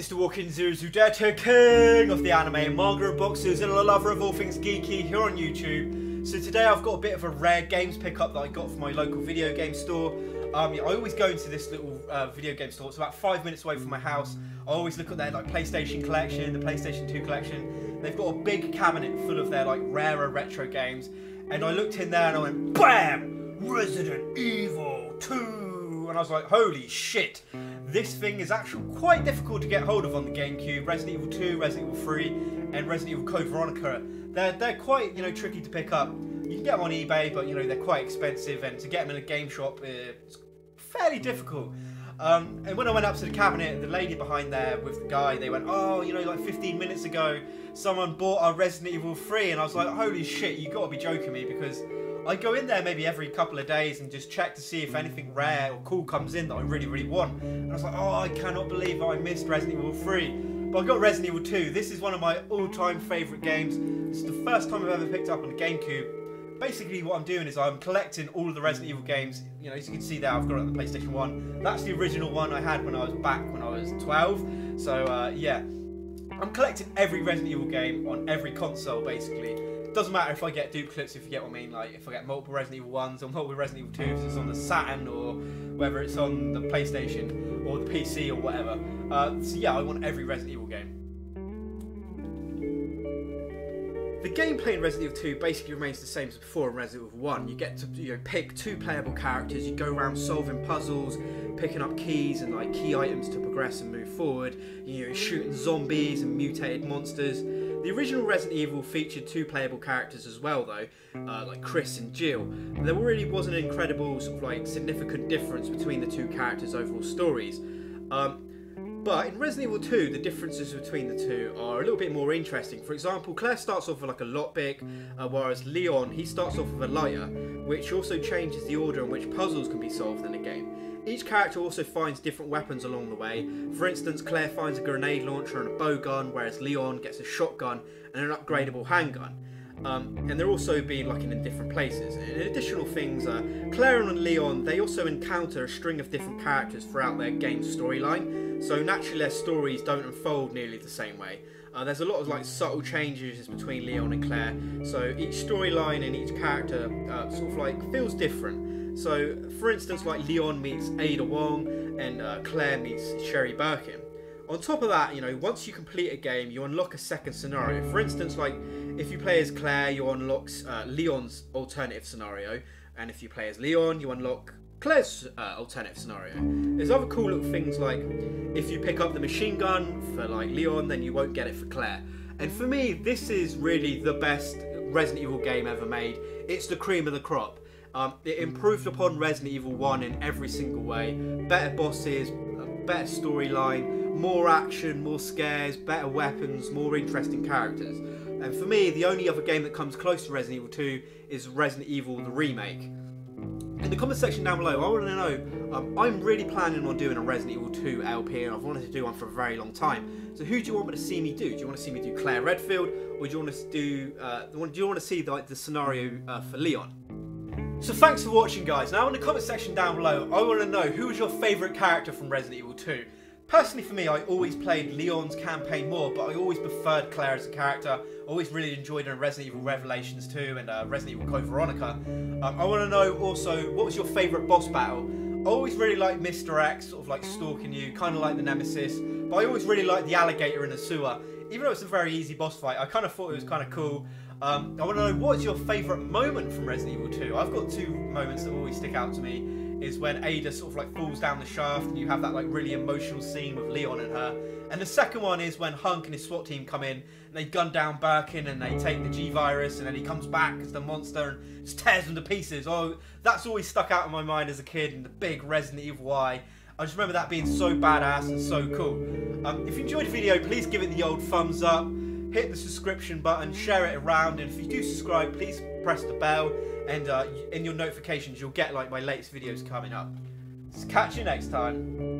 Mr. Walking Zuruzudeta, king of the anime and manga boxes and a lover of all things geeky here on YouTube. So today I've got a bit of a rare games pickup that I got from my local video game store. I always go into this little video game store. It's about 5 minutes away from my house. I always look at their PlayStation collection, the PlayStation 2 collection. They've got a big cabinet full of their rarer retro games. And I looked in there and I went, BAM! Resident Evil 2! And I was like, holy shit! This thing is actually quite difficult to get hold of on the GameCube. Resident Evil 2, Resident Evil 3, and Resident Evil Code Veronica. They're quite, tricky to pick up. You can get them on eBay, but, they're quite expensive, and to get them in a game shop, it's fairly difficult. And when I went up to the cabinet, the lady behind there with the guy, they went, oh, 15 minutes ago, someone bought a Resident Evil 3, and I was like, holy shit, you gotta be joking me, because I go in there maybe every couple of days and just check to see if anything rare or cool comes in that I really, really want. And I was like, oh, I cannot believe I missed Resident Evil 3. But I got Resident Evil 2. This is one of my all-time favourite games. This is the first time I've ever picked up on the GameCube. Basically what I'm doing is I'm collecting all of the Resident Evil games. As you can see there, I've got it on the PlayStation 1. That's the original one I had when I was 12. So yeah, I'm collecting every Resident Evil game on every console basically. Doesn't matter if I get duplicates, if you get what I mean, if I get multiple Resident Evil 1s or multiple Resident Evil 2s, it's on the Saturn or whether it's on the PlayStation or the PC or whatever. So yeah, I want every Resident Evil game. The gameplay in Resident Evil 2 basically remains the same as before in Resident Evil 1. You get to pick two playable characters, you go around solving puzzles, picking up keys and key items to progress and move forward, shooting zombies and mutated monsters. The original Resident Evil featured two playable characters as well though, like Chris and Jill. There really was an incredible significant difference between the two characters' overall stories. But in Resident Evil 2, the differences between the two are a little bit more interesting. For example, Claire starts off with a lockpick, whereas Leon, he starts off with a lighter, which also changes the order in which puzzles can be solved in the game. Each character also finds different weapons along the way. For instance, Claire finds a grenade launcher and a bow gun, whereas Leon gets a shotgun and an upgradable handgun. And they're also being in different places. And additional things, Claire and Leon, they also encounter a string of different characters throughout their game's storyline, so naturally their stories don't unfold nearly the same way. There's a lot of subtle changes between Leon and Claire, so each storyline and each character feels different. So, for instance, Leon meets Ada Wong and Claire meets Sherry Birkin. On top of that, once you complete a game, you unlock a second scenario. For instance, if you play as Claire, you unlock Leon's alternative scenario, and if you play as Leon, you unlock Claire's alternative scenario. There's other cool little things if you pick up the machine gun for Leon, then you won't get it for Claire. And for me, this is really the best Resident Evil game ever made. It's the cream of the crop. It improved upon Resident Evil 1 in every single way. Better bosses, better storyline, more action, more scares, better weapons, more interesting characters. And for me, the only other game that comes close to Resident Evil 2 is Resident Evil the Remake. In the comment section down below, I want to know, I'm really planning on doing a Resident Evil 2 LP, and I've wanted to do one for a very long time. So who do you want me to see me do? Do you want to see me do Claire Redfield, or do you want to see the scenario for Leon? So thanks for watching guys. Now in the comment section down below, I want to know who was your favourite character from Resident Evil 2. Personally for me, I always played Leon's campaign more, but I always preferred Claire as a character. I always really enjoyed her in Resident Evil Revelations 2 and Resident Evil Code Veronica. I want to know also, what was your favourite boss battle? I always really liked Mr. X, stalking you, kind of like the Nemesis, but I always really liked the alligator in the sewer. Even though it's a very easy boss fight, I kind of thought it was kind of cool. I want to know, what's your favourite moment from Resident Evil 2? I've got two moments that always stick out to me. Is when Ada falls down the shaft and you have that really emotional scene with Leon and her. And the second one is when Hunk and his SWAT team come in and they gun down Birkin and they take the G-Virus, and then he comes back as the monster and just tears them to pieces. Oh, that's always stuck out in my mind as a kid, in the big Resident Evil Eye. I just remember that being so badass and so cool. If you enjoyed the video, please give it the old thumbs up, hit the subscription button, share it around, and if you do subscribe, please press the bell, and in your notifications you'll get my latest videos coming up. So catch you next time.